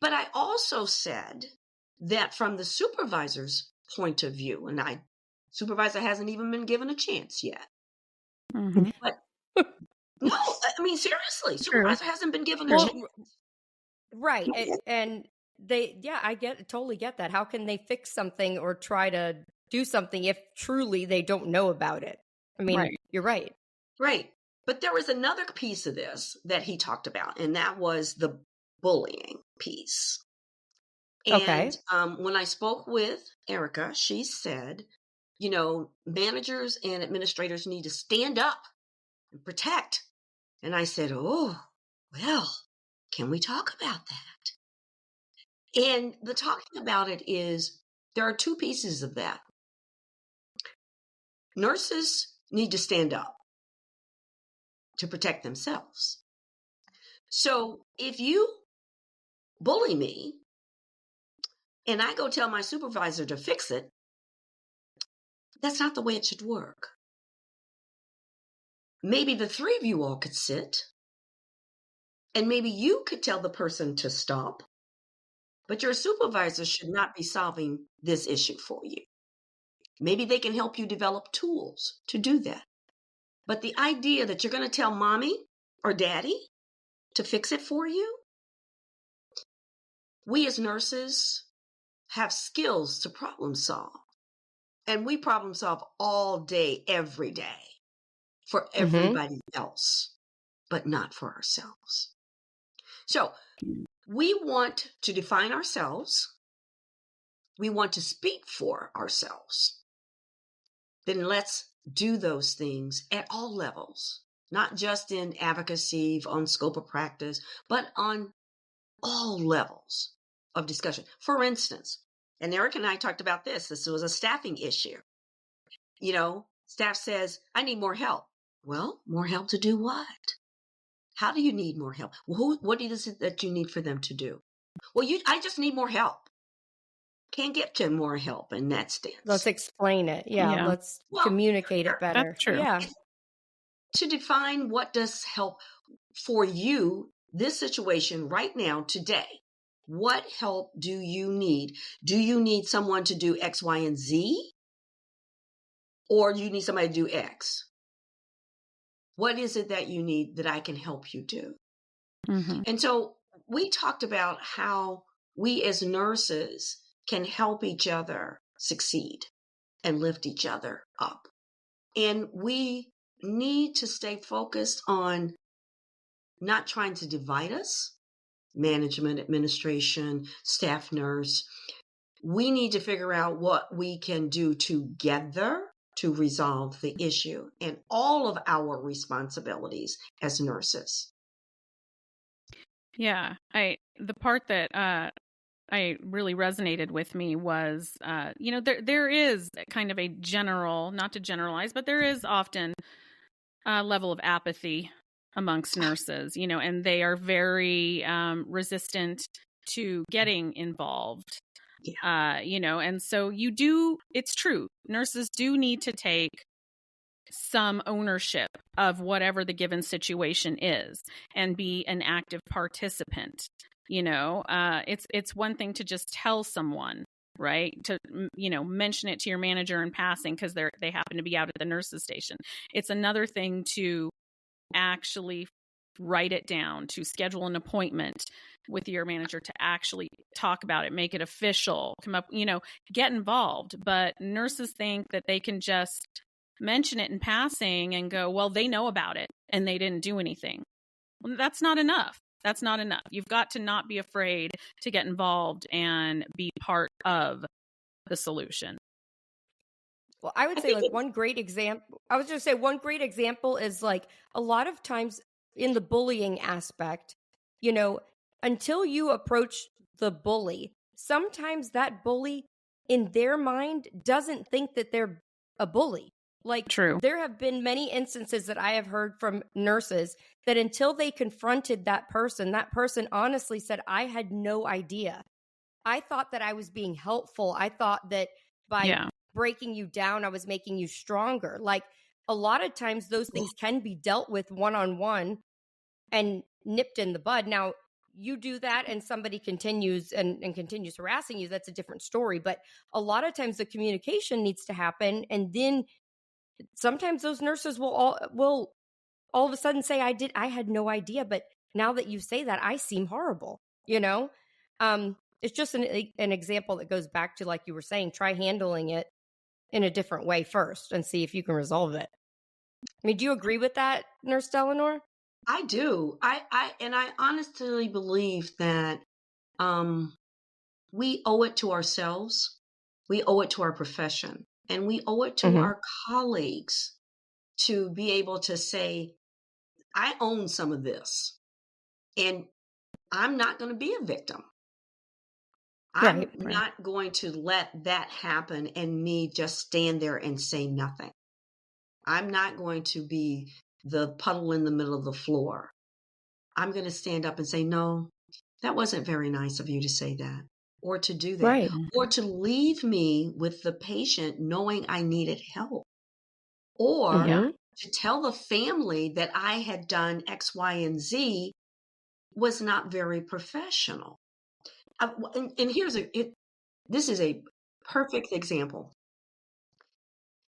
But I also said that from the supervisor's point of view, and supervisor hasn't even been given a chance yet, Mhm. But no, I mean, seriously, True. supervisor hasn't been given a Well, chance. right. And I totally get that. How can they fix something or try to do something if truly they don't know about it? I mean, Right. you're right. Right. But there was another piece of this that he talked about, and that was the bullying piece. And Okay. when I spoke with Erica, she said, managers and administrators need to stand up and protect. And I said, oh, well, can we talk about that? And the talking about it is there are two pieces of that. Nurses need to stand up to protect themselves. So if you bully me and I go tell my supervisor to fix it, that's not the way it should work. Maybe the three of you all could sit and maybe you could tell the person to stop, but your supervisor should not be solving this issue for you. Maybe they can help you develop tools to do that. But the idea that you're going to tell mommy or daddy to fix it for you, we as nurses have skills to problem solve. And we problem solve all day, every day for everybody else, but not for ourselves. So we want to define ourselves. We want to speak for ourselves. Then let's do those things at all levels, not just in advocacy, on scope of practice, but on all levels of discussion. For instance, and Eric and I talked about this. This was a staffing issue. Staff says, I need more help. Well, more help to do what? How do you need more help? Well, what is it that you need for them to do? Well, I just need more help. Can't get to more help in that stance. Let's explain it. Yeah. Let's communicate it better. That's true. Yeah. To define what does help for you, this situation right now, today, what help do you need? Do you need someone to do X, Y, and Z? Or do you need somebody to do X? What is it that you need that I can help you do? Mm-hmm. And so we talked about how we as nurses can help each other succeed and lift each other up. And we need to stay focused on not trying to divide us, management, administration, staff nurse. We need to figure out what we can do together to resolve the issue and all of our responsibilities as nurses. Yeah, the part that I really resonated with me was, there is kind of a general, not to generalize, but there is often a level of apathy amongst nurses, and they are very resistant to getting involved. Yeah. And so it's true. Nurses do need to take some ownership of whatever the given situation is and be an active participant. It's one thing to just tell someone, right? To, mention it to your manager in passing because they happen to be out at the nurses station. It's another thing to actually write it down, to schedule an appointment with your manager to actually talk about it, make it official, come up, get involved. But nurses think that they can just mention it in passing and go, well, they know about it and they didn't do anything. Well, that's not enough. That's not enough. You've got to not be afraid to get involved and be part of the solution. Well, I would say one great example, I was going to say one great example is like a lot of times in the bullying aspect, until you approach the bully, sometimes that bully in their mind doesn't think that they're a bully. Like, True. There have been many instances that I have heard from nurses that until they confronted that person honestly said, I had no idea. I thought that I was being helpful. I thought that by breaking you down, I was making you stronger. Like, a lot of times those things can be dealt with one-on-one and nipped in the bud. Now, you do that and somebody continues and continues harassing you, that's a different story. But a lot of times the communication needs to happen, and then sometimes those nurses will all of a sudden say, I had no idea, but now that you say that, I seem horrible, it's just an example that goes back to, like you were saying, try handling it in a different way first and see if you can resolve it. I mean, do you agree with that, Nurse Delanor? I do. I honestly believe that we owe it to ourselves, we owe it to our profession, and we owe it to our colleagues to be able to say, I own some of this, and I'm not going to be a victim. I'm not going to let that happen and me just stand there and say nothing. I'm not going to be the puddle in the middle of the floor. I'm going to stand up and say, no, that wasn't very nice of you to say that, or to do that, or to leave me with the patient knowing I needed help, or to tell the family that I had done X, Y, and Z was not very professional. And this is a perfect example.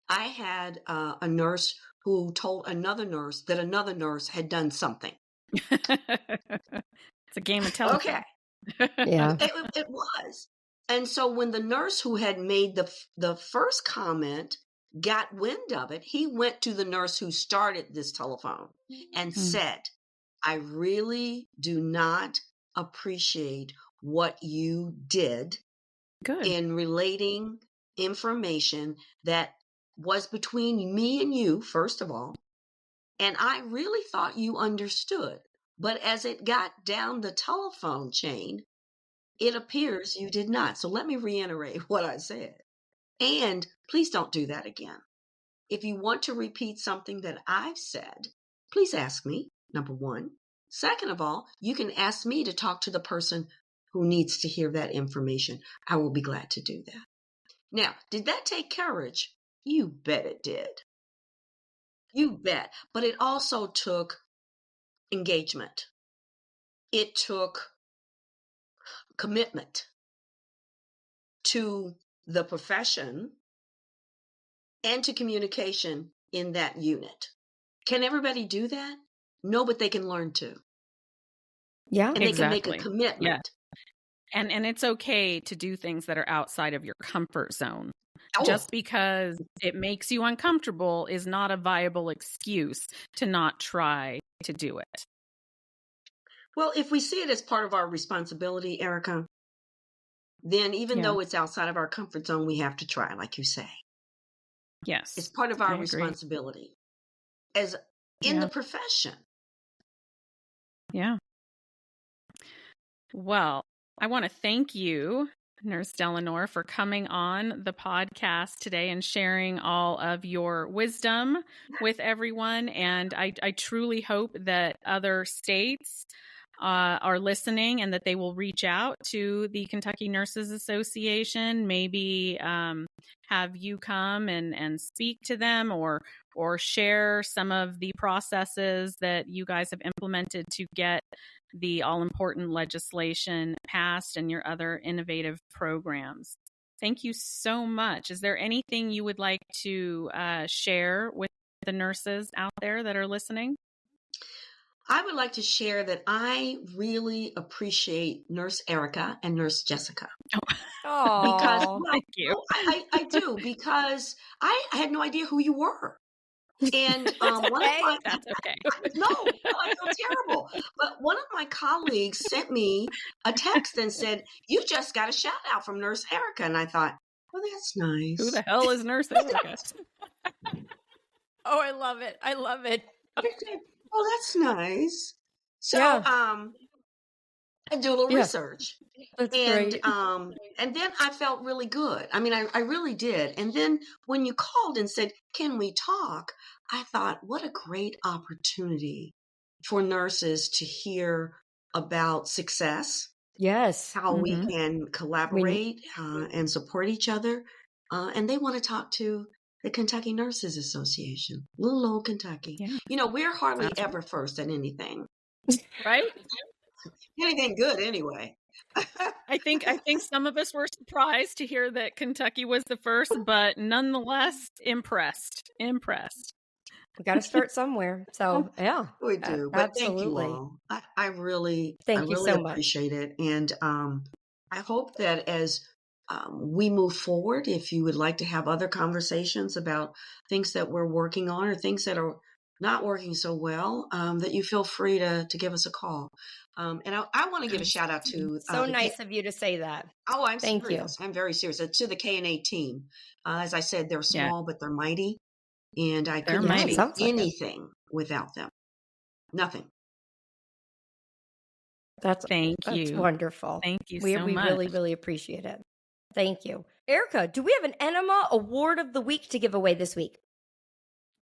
I had a nurse who told another nurse that another nurse had done something. It's a game of telephone. Okay. Yeah. It was. And so when the nurse who had made the first comment got wind of it, he went to the nurse who started this telephone and said, I really do not appreciate what you did in relating information that was between me and you, first of all. And I really thought you understood. But as it got down the telephone chain, it appears you did not. So let me reiterate what I said. And please don't do that again. If you want to repeat something that I've said, please ask me, number one. Second of all, you can ask me to talk to the person who needs to hear that information. I will be glad to do that. Now, did that take courage? You bet it did. You bet. But it also took engagement. It took commitment to the profession and to communication in that unit. Can everybody do that? No, but they can learn to. Yeah. And they can make a commitment. Yeah. And it's okay to do things that are outside of your comfort zone. Just because it makes you uncomfortable is not a viable excuse to not try to do it. Well, if we see it as part of our responsibility, Erica, then even though it's outside of our comfort zone, we have to try, like you say. Yes. It's part of our responsibility as in the profession. Yeah. Well, I want to thank you, Nurse Delanor, for coming on the podcast today and sharing all of your wisdom with everyone. And I truly hope that other states are listening and that they will reach out to the Kentucky Nurses Association, maybe have you come and speak to them or share some of the processes that you guys have implemented to get the all-important legislation passed and your other innovative programs. Thank you so much. Is there anything you would like to share with the nurses out there that are listening? I would like to share that I really appreciate Nurse Erica and Nurse Jessica. Oh, because thank you. I do, because I had no idea who you were. And That's okay. No, I feel terrible. But one of my colleagues sent me a text and said, "You just got a shout out from Nurse Erica," and I thought, "Well, that's nice." Who the hell is Nurse Erica? Oh, I love it. I love it. Oh, that's nice. So, I do a little research. That's great. And then I felt really good. I mean, I really did. And then when you called and said, "Can we talk?" I thought, what a great opportunity for nurses to hear about success. Yes. How we can collaborate and support each other. And they want to talk to the Kentucky Nurses Association, little old Kentucky. Yeah. You know, we're hardly ever first at anything. Right? Anything good anyway. I think some of us were surprised to hear that Kentucky was the first, but nonetheless impressed. We got to start somewhere. So yeah, We do. But thank you absolutely. all. I really Thank you so much. appreciate it. And I hope that as we move forward, if you would like to have other conversations about things that we're working on or things that are not working so well, that you feel free to give us a call. And I want to give a shout out to so nice of you to say that. Oh, I'm Thank serious. I'm very serious. To the K&A team. As I said, they're Yeah. small, but they're mighty. And I They're couldn't mighty. do Sounds like it. anything without them. Nothing. That's Thank you. wonderful. Thank you We so much. really, really appreciate it. Thank you. Erica, do we have an Enema Award of the Week to give away this week?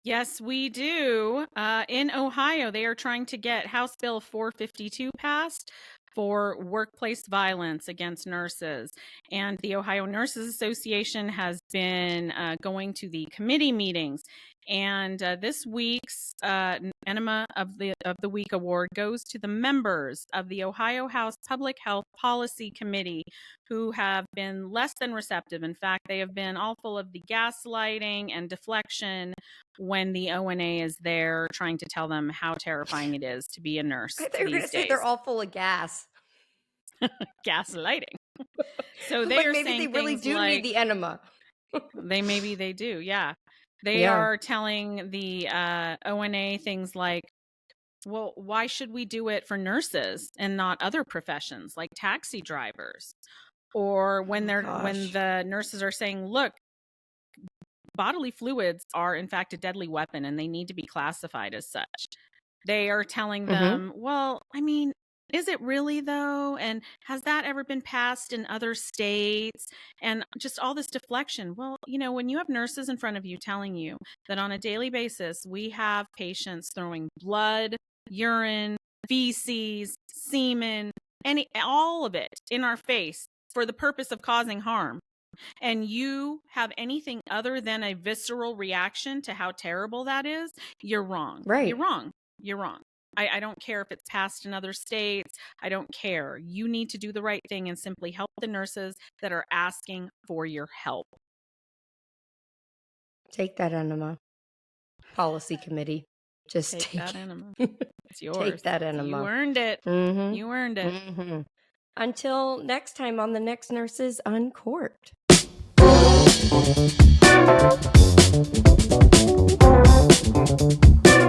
Yes, we do. In Ohio, they are trying to get House Bill 452 passed for workplace violence against nurses. And the Ohio Nurses Association has been going to the committee meetings. And this week's Enema of the Week award goes to the members of the Ohio House Public Health Policy Committee, who have been less than receptive. In fact, they have been all full of the gaslighting and deflection when the ONA is there trying to tell them how terrifying it is to be a nurse. I thought you were going to say they're all full of gas. Gaslighting. So they like are maybe saying they really do need the enema. Maybe they do, yeah. They are telling the ONA things like, well, why should we do it for nurses and not other professions like taxi drivers? Or when when the nurses are saying, look, bodily fluids are in fact a deadly weapon and they need to be classified as such. They are telling them, well, I mean, is it really though? And has that ever been passed in other states? And just all this deflection. Well, you know, when you have nurses in front of you telling you that on a daily basis, we have patients throwing blood, urine, feces, semen, all of it in our face for the purpose of causing harm, and you have anything other than a visceral reaction to how terrible that is, you're wrong. Right. You're wrong. I don't care if it's passed in other states. I don't care. You need to do the right thing and simply help the nurses that are asking for your help. Take that enema. Policy committee. Just take that enema. It's yours. Take that enema. You earned it. Mm-hmm. You earned it. Mm-hmm. Until next time on the next Nurses Uncorked.